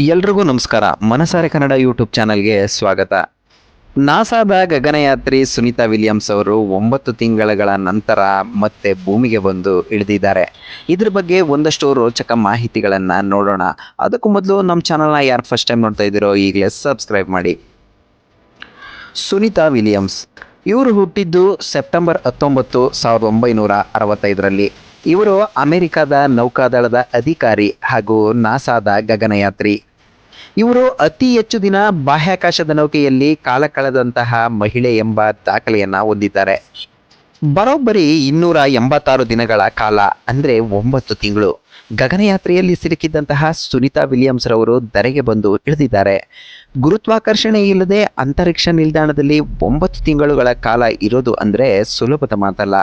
ಎಲ್ರಿಗೂ ನಮಸ್ಕಾರ. ಮನಸಾರೆ ಕನ್ನಡ ಯೂಟ್ಯೂಬ್ ಚಾನಲ್ಗೆ ಸ್ವಾಗತ. ನಾಸಾದ ಗಗನಯಾತ್ರಿ ಸುನೀತಾ ವಿಲಿಯಮ್ಸ್ ಅವರು 9 ತಿಂಗಳ ನಂತರ ಮತ್ತೆ ಭೂಮಿಗೆ ಬಂದು ಇಳಿದಿದ್ದಾರೆ. ಇದ್ರ ಬಗ್ಗೆ ಒಂದಷ್ಟು ರೋಚಕ ಮಾಹಿತಿಗಳನ್ನು ನೋಡೋಣ. ಅದಕ್ಕೂ ಮೊದಲು ನಮ್ಮ ಚಾನಲ್ನ ಯಾರು ಫಸ್ಟ್ ಟೈಮ್ ನೋಡ್ತಾ ಇದ್ದೀರೋ ಈಗಲೇ ಸಬ್ಸ್ಕ್ರೈಬ್ ಮಾಡಿ. ಸುನೀತಾ ವಿಲಿಯಮ್ಸ್ ಇವರು ಹುಟ್ಟಿದ್ದು ಸೆಪ್ಟೆಂಬರ್ 19, 1965ರಲ್ಲಿ. ಇವರು ಅಮೆರಿಕದ ನೌಕಾದಳದ ಅಧಿಕಾರಿ ಹಾಗೂ ನಾಸಾದ ಗಗನಯಾತ್ರಿ. ಇವರು ಅತಿ ಹೆಚ್ಚು ದಿನ ಬಾಹ್ಯಾಕಾಶದ ನೌಕೆಯಲ್ಲಿ ಕಾಲ ಕಳೆದಂತಹ ಮಹಿಳೆ ಎಂಬ ದಾಖಲೆಯನ್ನ ಹೊಂದಿದ್ದಾರೆ. ಬರೋಬ್ಬರಿ 286 ದಿನಗಳ ಕಾಲ ಅಂದ್ರೆ 9 ತಿಂಗಳು ಗಗನಯಾತ್ರೆಯಲ್ಲಿ ಸಿಲುಕಿದ್ದಂತಹ ಸುನೀತಾ ವಿಲಿಯಮ್ಸ್ ರವರು ಧರೆಗೆ ಬಂದು ಇಳಿದಿದ್ದಾರೆ. ಗುರುತ್ವಾಕರ್ಷಣೆ ಇಲ್ಲದೆ ಅಂತರಿಕ್ಷ ನಿಲ್ದಾಣದಲ್ಲಿ 9 ತಿಂಗಳುಗಳ ಕಾಲ ಇರೋದು ಅಂದ್ರೆ ಸುಲಭದ ಮಾತಲ್ಲ.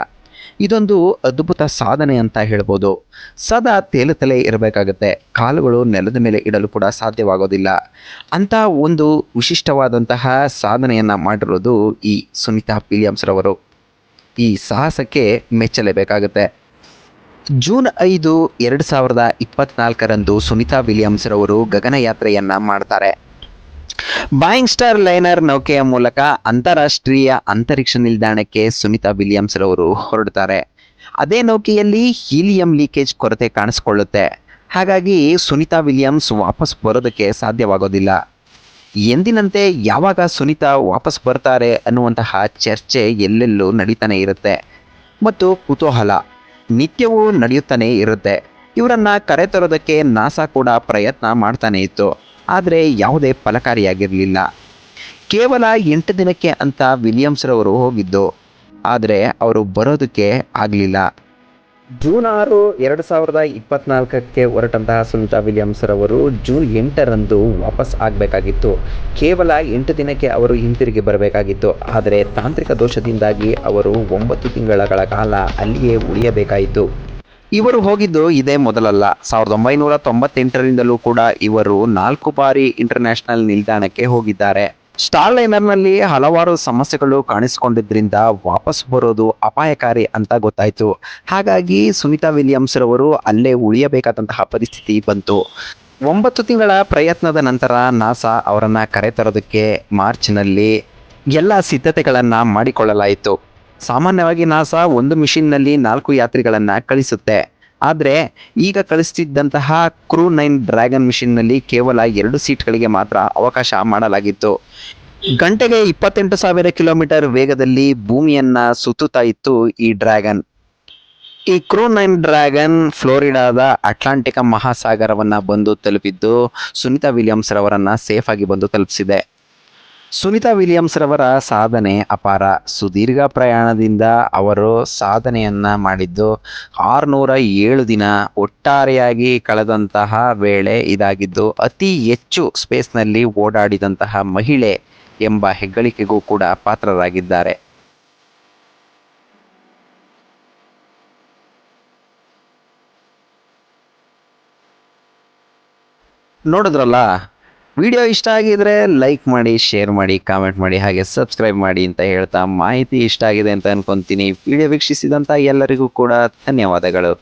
ಇದೊಂದು ಅದ್ಭುತ ಸಾಧನೆ ಅಂತ ಹೇಳ್ಬೋದು. ಸದಾ ತೇಲುತ್ತಲೇ ಇರಬೇಕಾಗತ್ತೆ, ಕಾಲುಗಳು ನೆಲದ ಮೇಲೆ ಇಡಲು ಕೂಡ ಸಾಧ್ಯವಾಗೋದಿಲ್ಲ. ಅಂತ ಒಂದು ವಿಶಿಷ್ಟವಾದಂತಹ ಸಾಧನೆಯನ್ನ ಮಾಡಿರೋದು ಈ ಸುನೀತಾ ವಿಲಿಯಮ್ಸ್ ರವರು. ಈ ಸಾಹಸಕ್ಕೆ ಮೆಚ್ಚಲೇಬೇಕಾಗುತ್ತೆ. ಜೂನ್ 5, 2024ರಂದು ಸುನೀತಾ ವಿಲಿಯಮ್ಸ್ ರವರು ಗಗನಯಾತ್ರೆಯನ್ನ ಮಾಡ್ತಾರೆ. ಬಾಯಿಂಗ್ ಸ್ಟಾರ್ ಲೈನರ್ ನೌಕೆಯ ಮೂಲಕ ಅಂತಾರಾಷ್ಟ್ರೀಯ ಅಂತರಿಕ್ಷ ನಿಲ್ದಾಣಕ್ಕೆ ಸುನೀತಾ ವಿಲಿಯಮ್ಸ್ ರವರು ಹೊರಡ್ತಾರೆ. ಅದೇ ನೌಕೆಯಲ್ಲಿ ಹೀಲಿಯಂ ಲೀಕೇಜ್ ಕೊರತೆ ಕಾಣಿಸ್ಕೊಳ್ಳುತ್ತೆ. ಹಾಗಾಗಿ ಸುನೀತಾ ವಿಲಿಯಮ್ಸ್ ವಾಪಸ್ ಬರೋದಕ್ಕೆ ಸಾಧ್ಯವಾಗೋದಿಲ್ಲ. ಎಂದಿನಂತೆ ಯಾವಾಗ ಸುನೀತಾ ವಾಪಸ್ ಬರ್ತಾರೆ ಅನ್ನುವಂತಹ ಚರ್ಚೆ ಎಲ್ಲೆಲ್ಲೂ ನಡೀತಾನೆ ಇರುತ್ತೆ ಮತ್ತು ಕುತೂಹಲ ನಿತ್ಯವೂ ನಡೆಯುತ್ತಾನೆ ಇರುತ್ತೆ. ಇವರನ್ನ ಕರೆತರೋದಕ್ಕೆ ನಾಸಾ ಕೂಡ ಪ್ರಯತ್ನ ಮಾಡ್ತಾನೆ ಇತ್ತು, ಆದರೆ ಯಾವುದೇ ಫಲಕಾರಿಯಾಗಿರಲಿಲ್ಲ. ಕೇವಲ 8 ದಿನಕ್ಕೆ ಅಂತ ವಿಲಿಯಮ್ಸ್ ರವರು ಹೋಗಿದ್ದು, ಆದರೆ ಅವರು ಬರೋದಕ್ಕೆ ಆಗಲಿಲ್ಲ. ಜೂನ್ 6, 2024ಕ್ಕೆ ಹೊರಟಂತಹ ಸುನೀತಾ ವಿಲಿಯಮ್ಸ್ ರವರು ಜೂನ್ 8ರಂದು ವಾಪಸ್ ಆಗಬೇಕಾಗಿತ್ತು. ಕೇವಲ 8 ದಿನಕ್ಕೆ ಅವರು ಹಿಂತಿರುಗಿ ಬರಬೇಕಾಗಿತ್ತು. ಆದರೆ ತಾಂತ್ರಿಕ ದೋಷದಿಂದಾಗಿ ಅವರು 9 ತಿಂಗಳ ಕಾಲ ಅಲ್ಲಿಯೇ ಉಳಿಯಬೇಕಾಯಿತು. ಇವರು ಹೋಗಿದ್ದು ಇದೇ ಮೊದಲಲ್ಲ. 1998ರಿಂದಲೂ ಕೂಡ ಇವರು 4 ಬಾರಿ ಇಂಟರ್ನ್ಯಾಷನಲ್ ನಿಲ್ದಾಣಕ್ಕೆ ಹೋಗಿದ್ದಾರೆ. ಸ್ಟಾರ್ ಲೈನರ್ನಲ್ಲಿ ಹಲವಾರು ಸಮಸ್ಯೆಗಳು ಕಾಣಿಸಿಕೊಂಡಿದ್ರಿಂದ ವಾಪಸ್ ಬರೋದು ಅಪಾಯಕಾರಿ ಅಂತ ಗೊತ್ತಾಯ್ತು. ಹಾಗಾಗಿ ಸುನೀತಾ ವಿಲಿಯಮ್ಸ್ ರವರು ಅಲ್ಲೇ ಉಳಿಯಬೇಕಾದಂತಹ ಪರಿಸ್ಥಿತಿ ಬಂತು. 9 ತಿಂಗಳ ಪ್ರಯತ್ನದ ನಂತರ ನಾಸಾ ಅವರನ್ನ ಕರೆತರೋದಕ್ಕೆ ಮಾರ್ಚ್ನಲ್ಲಿ ಎಲ್ಲ ಸಿದ್ಧತೆಗಳನ್ನ ಮಾಡಿಕೊಳ್ಳಲಾಯಿತು. ಸಾಮಾನ್ಯವಾಗಿ ನಾಸಾ ಒಂದು ಮಿಷನ್ನಲ್ಲಿ 4 ಯಾತ್ರಿಗಳನ್ನ ಕಳಿಸುತ್ತೆ. ಆದರೆ ಈಗ ಕಳಿಸ್ತಿದ್ದಂತಹ ಕ್ರೂ 9 ಡ್ರ್ಯಾಗನ್ ಮಿಷನ್ನಲ್ಲಿ ಕೇವಲ 2 ಸೀಟ್ಗಳಿಗೆ ಮಾತ್ರ ಅವಕಾಶ ಮಾಡಲಾಗಿತ್ತು. ಗಂಟೆಗೆ 28,000 ಕಿಲೋಮೀಟರ್ ವೇಗದಲ್ಲಿ ಭೂಮಿಯನ್ನ ಸುತ್ತುತ್ತಾ ಇತ್ತು ಈ ಡ್ರ್ಯಾಗನ್. ಈ ಕ್ರೂ 9 ಡ್ರ್ಯಾಗನ್ ಫ್ಲೋರಿಡಾದ ಅಟ್ಲಾಂಟಿಕ್ ಮಹಾಸಾಗರವನ್ನ ಬಂದು ತಲುಪಿದ್ದು ಸುನೀತಾ ವಿಲಿಯಮ್ಸ್ ರವರನ್ನ ಸೇಫ್ ಆಗಿ ಬಂದು ತಲುಪಿಸಿದೆ. ಸುನೀತಾ ವಿಲಿಯಮ್ಸ್ ರವರ ಸಾಧನೆ ಅಪಾರ. ಸುದೀರ್ಘ ಪ್ರಯಾಣದಿಂದ ಅವರು ಸಾಧನೆಯನ್ನ ಮಾಡಿದ್ದು 607 ದಿನ ಒಟ್ಟಾರೆಯಾಗಿ ಕಳೆದಂತಹ ವೇಳೆ ಇದಾಗಿದ್ದು ಅತಿ ಹೆಚ್ಚು ಸ್ಪೇಸ್ನಲ್ಲಿ ಓಡಾಡಿದಂತಹ ಮಹಿಳೆ ಎಂಬ ಹೆಗ್ಗಳಿಕೆಗೂ ಕೂಡ ಪಾತ್ರರಾಗಿದ್ದಾರೆ. ನೋಡಿದ್ರಲ್ಲ, ವಿಡಿಯೋ ಇಷ್ಟ ಆಗಿದ್ರೆ ಲೈಕ್ ಮಾಡಿ, ಶೇರ್ ಮಾಡಿ, ಕಾಮೆಂಟ್ ಮಾಡಿ, ಹಾಗೆ ಸಬ್ಸ್ಕ್ರೈಬ್ ಮಾಡಿ ಅಂತ ಹೇಳ್ತಾ ಮಾಹಿತಿ ಇಷ್ಟ ಆಗಿದೆ ಅಂತ ಅನ್ಕೊಂತೀನಿ. ವಿಡಿಯೋ ವೀಕ್ಷಿಸಿದಂಥ ಎಲ್ಲರಿಗೂ ಕೂಡ ಧನ್ಯವಾದಗಳು.